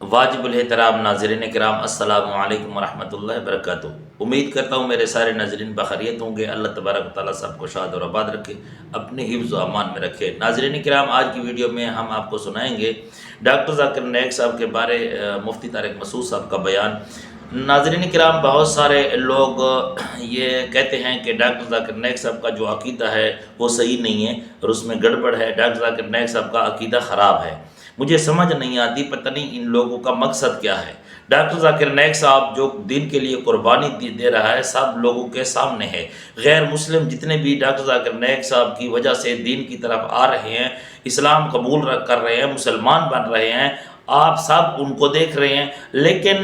واجب الحترام ناظرین کرام، السلام علیکم ورحمۃ اللہ وبرکاتہ۔ امید کرتا ہوں میرے سارے ناظرین بخیریت ہوں گے۔ اللہ تبارک و تعالیٰ سب کو شاد اور آباد رکھے، اپنے حفظ و امان میں رکھے۔ ناظرین کرام، آج کی ویڈیو میں ہم آپ کو سنائیں گے ڈاکٹر ذاکر نائک صاحب کے بارے مفتی طارق مسعود صاحب کا بیان۔ ناظرین کرام، بہت سارے لوگ یہ کہتے ہیں کہ ڈاکٹر ذاکر نائک صاحب کا جو عقیدہ ہے وہ صحیح نہیں ہے اور اس میں گڑبڑ ہے، ڈاکٹر ذاکر نائک صاحب کا عقیدہ خراب ہے۔ مجھے سمجھ نہیں آتی، پتہ نہیں ان لوگوں کا مقصد کیا ہے۔ ڈاکٹر ذاکر نائک صاحب جو دین کے لیے قربانی دے رہا ہے، سب لوگوں کے سامنے ہے۔ غیر مسلم جتنے بھی ڈاکٹر ذاکر نائک صاحب کی وجہ سے دین کی طرف آ رہے ہیں، اسلام قبول کر رہے ہیں، مسلمان بن رہے ہیں، آپ سب ان کو دیکھ رہے ہیں، لیکن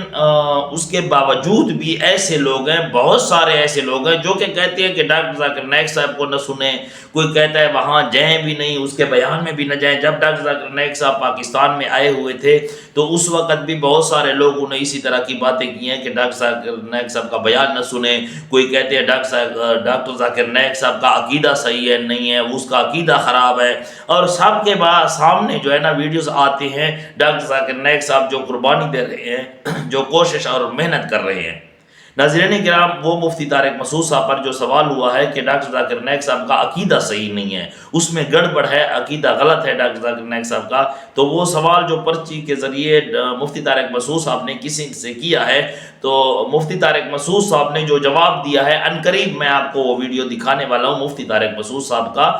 اس کے باوجود بھی ایسے لوگ ہیں، بہت سارے ایسے لوگ ہیں جو کہ کہتے ہیں کہ ڈاکٹر ذاکر نائک صاحب کو نہ سنیں۔ کوئی کہتا ہے وہاں جائیں بھی نہیں، اس کے بیان میں بھی نہ جائیں۔ جب ڈاکٹر ذاکر نائک صاحب پاکستان میں آئے ہوئے تھے تو اس وقت بھی بہت سارے لوگوں نے اسی طرح کی باتیں کی ہیں کہ ڈاکٹر ذاکر نائک صاحب کا بیان نہ سنیں۔ کوئی کہتے ہیں ڈاکٹر ذاکر نائک صاحب کا عقیدہ صحیح ہے، نہیں ہے، اس کا عقیدہ خراب ہے، اور سب کے بعد سامنے جو ہے نا ویڈیوز آتے ہیں ڈاکٹر ذاکر نائک صاحب جو قربانی دے رہے ہیں، جو کوشش اور محنت کر رہے ہیں۔ ناظرین کرام، وہ مفتی طارق مسعود صاحب پر جو سوال ہوا ہے کہ ڈاکٹر ذاکر نائک صاحب کا عقیدہ صحیح نہیں ہے، اس میں گڑبڑ ہے، عقیدہ غلط ہے ڈاکٹر ذاکر نائک صاحب کا، تو وہ سوال جو پرچی کے ذریعے مفتی طارق مسعود صاحب نے کسی سے کیا ہے، تو مفتی طارق مسعود صاحب نے جو جواب دیا ہے، عنقریب میں آپ کو وہ ویڈیو دکھانے والا ہوں، مفتی طارق مسعود صاحب کا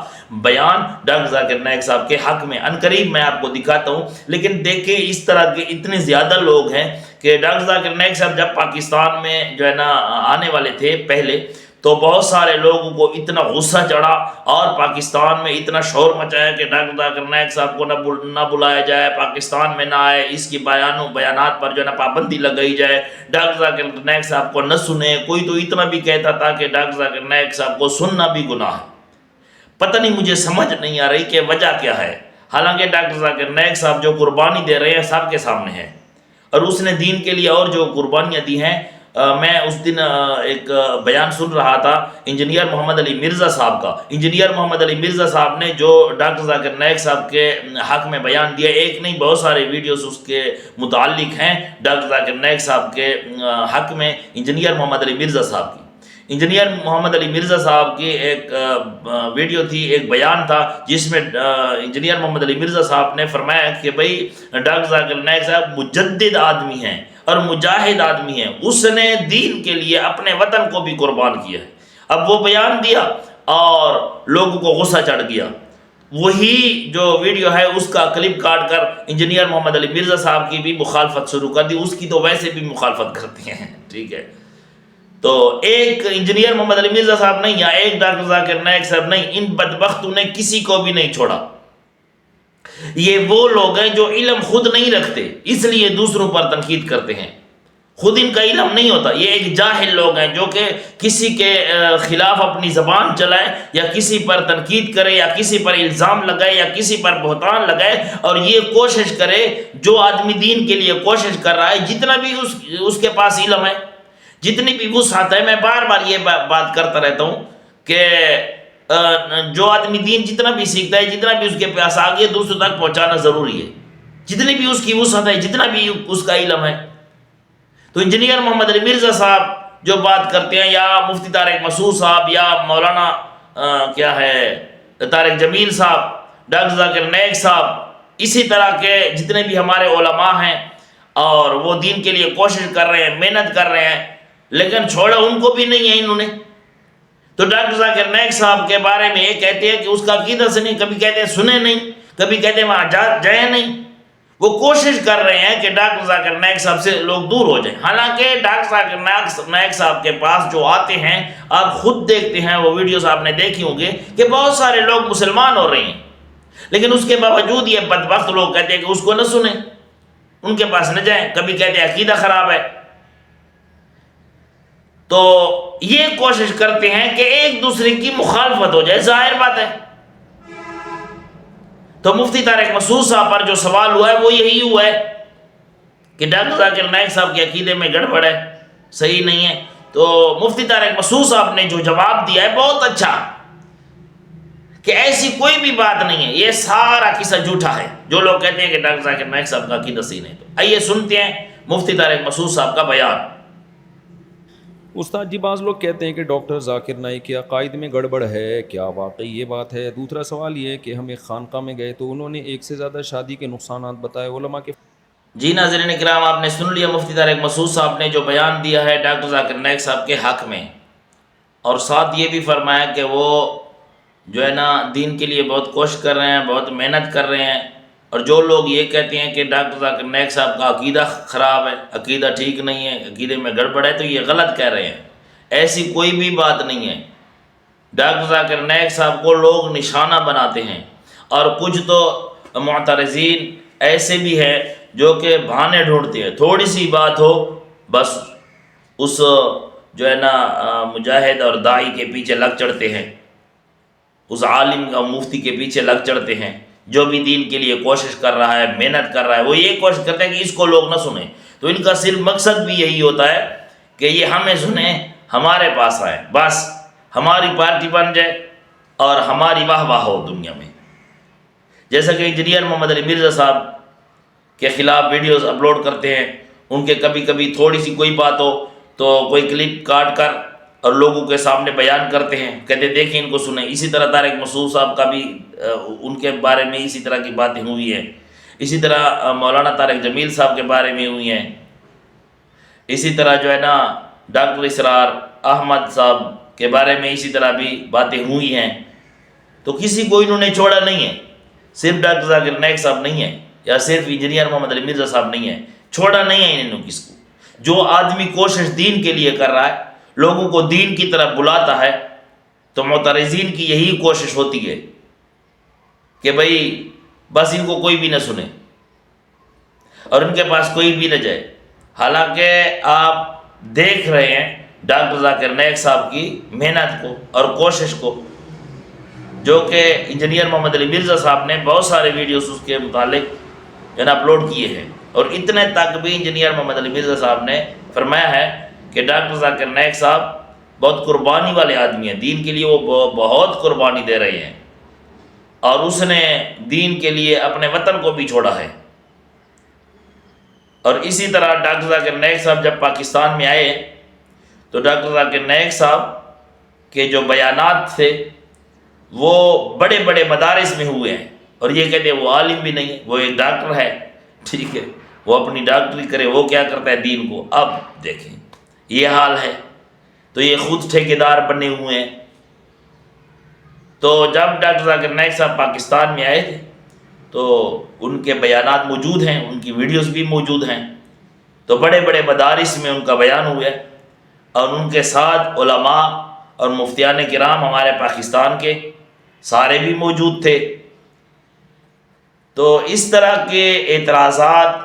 بیان ڈاکٹر ذاکر نائک صاحب کے حق میں عنقریب میں آپ کو دکھاتا ہوں۔ لیکن دیکھیں، اس طرح کے اتنے زیادہ لوگ ہیں کہ ڈاکٹر ذاکر نائک صاحب جب پاکستان میں جو ہے نا آنے والے تھے پہلے، تو بہت سارے لوگوں کو اتنا غصہ چڑھا اور پاکستان میں اتنا شور مچایا کہ ڈاکٹر ذاکر نائک صاحب کو نہ بلایا جائے، پاکستان میں نہ آئے، اس کی بیانات پر جو ہے نا پابندی لگائی جائے، ڈاکٹر ذاکر نائک صاحب کو نہ سنے۔ کوئی تو اتنا بھی کہتا تھا کہ ڈاکٹر ذاکر نائک صاحب کو سننا بھی گناہ ہے۔ پتہ نہیں، مجھے سمجھ نہیں آ رہی کہ وجہ کیا ہے، حالانکہ ڈاکٹر ذاکر نائک صاحب جو قربانی دے رہے ہیں سب کے سامنے ہے، اور اس نے دین کے لیے اور جو قربانیاں دی ہیں۔ میں اس دن ایک بیان سن رہا تھا انجینئر محمد علی مرزا صاحب کا۔ انجینئر محمد علی مرزا صاحب نے جو ڈاکٹر ذاکر نائک صاحب کے حق میں بیان دیا، ایک نہیں بہت سارے ویڈیوز اس کے متعلق ہیں ڈاکٹر ذاکر نائک صاحب کے حق میں، انجینئر محمد علی مرزا صاحب کی۔ انجینئر محمد علی مرزا صاحب کی ایک ویڈیو تھی، ایک بیان تھا، جس میں انجینئر محمد علی مرزا صاحب نے فرمایا کہ بھئی ڈاکٹر ذاکر نائک صاحب مجدد آدمی ہیں اور مجاہد آدمی ہیں، اس نے دین کے لیے اپنے وطن کو بھی قربان کیا ہے۔ اب وہ بیان دیا اور لوگوں کو غصہ چڑھ گیا، وہی جو ویڈیو ہے اس کا کلپ کاٹ کر انجینئر محمد علی مرزا صاحب کی بھی مخالفت شروع کر دی۔ اس کی تو ویسے بھی مخالفت کرتے ہیں، ٹھیک ہے۔ تو ایک انجینئر محمد علی مرزا صاحب نہیں یا ایک ڈاکٹر ذاکر نائک صاحب نہیں، ان بدبختوں نے کسی کو بھی نہیں چھوڑا۔ یہ وہ لوگ ہیں جو علم خود نہیں رکھتے، اس لیے دوسروں پر تنقید کرتے ہیں، خود ان کا علم نہیں ہوتا۔ یہ ایک جاہل لوگ ہیں جو کہ کسی کے خلاف اپنی زبان چلائے یا کسی پر تنقید کرے یا کسی پر الزام لگائے یا کسی پر بہتان لگائے، اور یہ کوشش کرے، جو آدمی دین کے لیے کوشش کر رہا ہے، جتنا بھی اس کے پاس علم ہے، جتنی بھی وسعت ہے، میں بار بار یہ بات کرتا رہتا ہوں کہ جو آدمی دین جتنا بھی سیکھتا ہے، جتنا بھی اس کے پاس آگے دوسروں تک پہنچانا ضروری ہے، جتنی بھی اس کی وسعت ہے، جتنا بھی اس کا علم ہے۔ تو انجینئر محمد علی مرزا صاحب جو بات کرتے ہیں، یا مفتی طارق مسعود صاحب، یا مولانا طارق جمیل صاحب، ڈاکٹر ذاکر نائک صاحب، اسی طرح کے جتنے بھی ہمارے علماء ہیں، اور وہ دین کے لیے کوشش کر رہے ہیں، محنت کر رہے ہیں، لیکن چھوڑا ان کو بھی نہیں ہے انہوں نے۔ تو ڈاکٹر ذاکر نائک صاحب کے بارے میں یہ کہتے ہیں کہ اس کا عقیدہ سے نہیں، کبھی کہتے ہیں سنے نہیں، کبھی کہتے ہیں وہاں جائیں نہیں۔ وہ کوشش کر رہے ہیں کہ ڈاکٹر ذاکر نائک صاحب سے لوگ دور ہو جائیں، حالانکہ ڈاکٹر ذاکر نائک صاحب کے پاس جو آتے ہیں، آپ خود دیکھتے ہیں، وہ ویڈیوز آپ نے دیکھی ہوں گے کہ بہت سارے لوگ مسلمان ہو رہے ہیں، لیکن اس کے باوجود یہ بدبخت لوگ کہتے ہیں کہ اس کو نہ سنیں، ان کے پاس نہ جائیں، کبھی کہتے ہیں عقیدہ خراب ہے۔ تو یہ کوشش کرتے ہیں کہ ایک دوسرے کی مخالفت ہو جائے، ظاہر بات ہے۔ تو مفتی طارق مسعود صاحب پر جو سوال ہوا ہے وہ یہی ہوا ہے کہ ڈاکٹر ذاکر نائک صاحب کے عقیدے میں گڑبڑ ہے، صحیح نہیں ہے۔ تو مفتی طارق مسعود صاحب نے جو جواب دیا ہے بہت اچھا، کہ ایسی کوئی بھی بات نہیں ہے، یہ سارا قصہ جھوٹا ہے جو لوگ کہتے ہیں کہ ڈاکٹر ذاکر نائک صاحب کا عقیدہ صحیح نہیں۔ تو آئیے سنتے ہیں مفتی طارق مسعود صاحب کا بیان۔ استاد جی، بعض لوگ کہتے ہیں کہ ڈاکٹر ذاکر نائک کے عقائد میں گڑبڑ ہے، کیا واقعی یہ بات ہے؟ دوسرا سوال یہ ہے کہ ہم ایک خانقاہ میں گئے تو انہوں نے ایک سے زیادہ شادی کے نقصانات بتائے، علماء کے۔ جی ناظرین کرام، آپ نے سن لیا مفتی طارق مسعود صاحب نے جو بیان دیا ہے ڈاکٹر ذاکر نائک صاحب کے حق میں، اور ساتھ یہ بھی فرمایا کہ وہ جو ہے نا دین کے لیے بہت کوشش کر رہے ہیں، بہت محنت کر رہے ہیں، اور جو لوگ یہ کہتے ہیں کہ ڈاکٹر ذاکر نائک صاحب کا عقیدہ خراب ہے، عقیدہ ٹھیک نہیں ہے، عقیدے میں گڑبڑ ہے، تو یہ غلط کہہ رہے ہیں۔ ایسی کوئی بھی بات نہیں ہے۔ ڈاکٹر ذاکر نائک صاحب کو لوگ نشانہ بناتے ہیں، اور کچھ تو معترضین ایسے بھی ہیں جو کہ بہانے ڈھونڈتے ہیں، تھوڑی سی بات ہو بس اس جو ہے نا مجاہد اور داعی کے پیچھے لگ چڑھتے ہیں، اس عالم کا مفتی کے پیچھے لگ چڑھتے ہیں جو بھی دین کے لیے کوشش کر رہا ہے، محنت کر رہا ہے، وہ یہ کوشش کرتے ہیں کہ اس کو لوگ نہ سنیں۔ تو ان کا صرف مقصد بھی یہی ہوتا ہے کہ یہ ہمیں سنیں، ہمارے پاس آئیں، بس ہماری پارٹی بن جائے اور ہماری واہ واہ ہو دنیا میں۔ جیسا کہ انجینئر محمد علی مرزا صاحب کے خلاف ویڈیوز اپلوڈ کرتے ہیں، ان کے کبھی کبھی تھوڑی سی کوئی بات ہو تو کوئی کلپ کاٹ کر اور لوگوں کے سامنے بیان کرتے ہیں، کہتے ہیں دیکھیں ان کو سنیں۔ اسی طرح طارق مسعود صاحب کا بھی ان کے بارے میں اسی طرح کی باتیں ہوئی ہیں، اسی طرح مولانا طارق جمیل صاحب کے بارے میں ہوئی ہیں، اسی طرح جو ہے نا ڈاکٹر اسرار احمد صاحب کے بارے میں اسی طرح بھی باتیں ہوئی ہیں۔ تو کسی کو انہوں نے چھوڑا نہیں ہے، صرف ڈاکٹر ذاکر نائک صاحب نہیں ہے، یا صرف انجینئر محمد علی مرزا صاحب نہیں ہے، چھوڑا نہیں ہے انہوں نے کس کو۔ جو آدمی کوشش دین کے لیے کر رہا ہے، لوگوں کو دین کی طرف بلاتا ہے، تو معترضین کی یہی کوشش ہوتی ہے کہ بھئی بس ان کو کوئی بھی نہ سنے اور ان کے پاس کوئی بھی نہ جائے۔ حالانکہ آپ دیکھ رہے ہیں ڈاکٹر ذاکر نائک صاحب کی محنت کو اور کوشش کو، جو کہ انجینئر محمد علی مرزا صاحب نے بہت سارے ویڈیوز اس کے متعلق اپلوڈ کیے ہیں، اور اتنے تک بھی انجینئر محمد علی مرزا صاحب نے فرمایا ہے کہ ڈاکٹر ذاکر نائک صاحب بہت قربانی والے آدمی ہیں، دین کے لیے وہ بہت قربانی دے رہے ہیں، اور اس نے دین کے لیے اپنے وطن کو بھی چھوڑا ہے۔ اور اسی طرح ڈاکٹر ذاکر نائک صاحب جب پاکستان میں آئے تو ڈاکٹر ذاکر نائک صاحب کے جو بیانات تھے وہ بڑے بڑے مدارس میں ہوئے ہیں، اور یہ کہتے ہیں وہ عالم بھی نہیں ہے، وہ ایک ڈاکٹر ہے، ٹھیک ہے، وہ اپنی ڈاکٹری کرے، وہ کیا کرتا ہے دین کو۔ اب دیکھیں یہ حال ہے، تو یہ خود ٹھیکیدار بنے ہوئے ہیں۔ تو جب ڈاکٹر ذاکر نائک صاحب پاکستان میں آئے تھے تو ان کے بیانات موجود ہیں، ان کی ویڈیوز بھی موجود ہیں، تو بڑے بڑے مدارس میں ان کا بیان ہوا ہے، اور ان کے ساتھ علماء اور مفتیان کرام ہمارے پاکستان کے سارے بھی موجود تھے۔ تو اس طرح کے اعتراضات،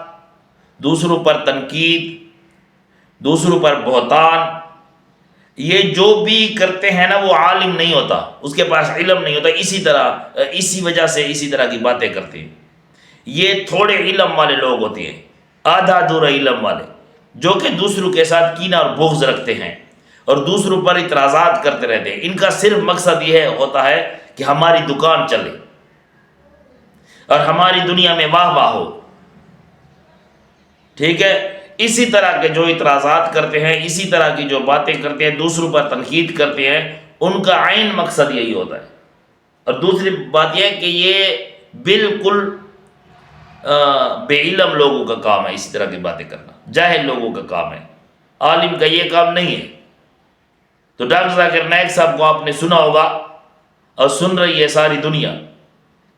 دوسروں پر تنقید، دوسروں پر بہتان، یہ جو بھی کرتے ہیں نا وہ عالم نہیں ہوتا، اس کے پاس علم نہیں ہوتا، اسی وجہ سے اسی طرح کی باتیں کرتے ہیں۔ یہ تھوڑے علم والے لوگ ہوتے ہیں، آدھا ادھورا علم والے، جو کہ دوسروں کے ساتھ کینہ اور بغض رکھتے ہیں اور دوسروں پر اعتراضات کرتے رہتے ہیں۔ ان کا صرف مقصد یہ ہوتا ہے کہ ہماری دکان چلے اور ہماری دنیا میں واہ واہ ہو، ٹھیک ہے۔ اسی طرح کے جو اعتراضات کرتے ہیں، اسی طرح کی جو باتیں کرتے ہیں، دوسروں پر تنقید کرتے ہیں، ان کا عین مقصد یہی ہوتا ہے۔ اور دوسری بات یہ ہے کہ یہ بالکل بے علم لوگوں کا کام ہے، اسی طرح کی باتیں کرنا جاہل لوگوں کا کام ہے، عالم کا یہ کام نہیں ہے۔ تو ڈاکٹر ذاکر نائک صاحب کو آپ نے سنا ہوگا اور سن رہی ہے ساری دنیا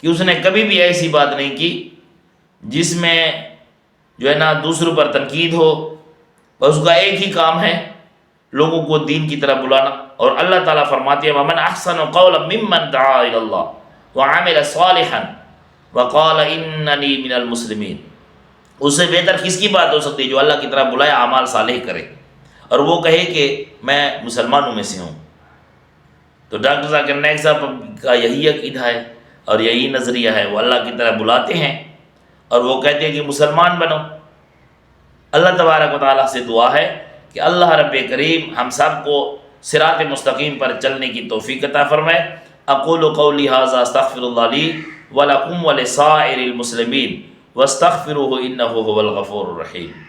کہ اس نے کبھی بھی ایسی بات نہیں کی جس میں جو ہے نا دوسروں پر تنقید ہو، بس اس کا ایک ہی کام ہے لوگوں کو دین کی طرف بلانا۔ اور اللہ تعالیٰ فرماتے ہیں وَمَنْ أَحْسَنُ قَوْلًا مِّمَّنْ دَعَا إِلَى اللَّهِ وَعَمِلَ صَالِحًا وَقَالَ إِنَّنِي مِنَ الْمُسْلِمِينَ۔ اس سے بہتر کس کی بات ہو سکتی ہے جو اللہ کی طرف بلائے، اعمال صالح کرے اور وہ کہے کہ میں مسلمانوں میں سے ہوں۔ تو ڈاکٹر ذاکر نائک صاحب کا یہی عقیدہ ہے اور یہی نظریہ ہے، وہ اللہ کی طرف بلاتے ہیں اور وہ کہتے ہیں کہ مسلمان بنو۔ اللہ تبارک و تعالیٰ سے دعا ہے کہ اللہ رب کریم ہم سب کو صراط مستقیم پر چلنے کی توفیق عطا فرمائے، اقول قولی ھذا استغفر اللہ لی ولکم ولسائر المسلمین واستغفروہ انہ ھو الغفور الرحیم۔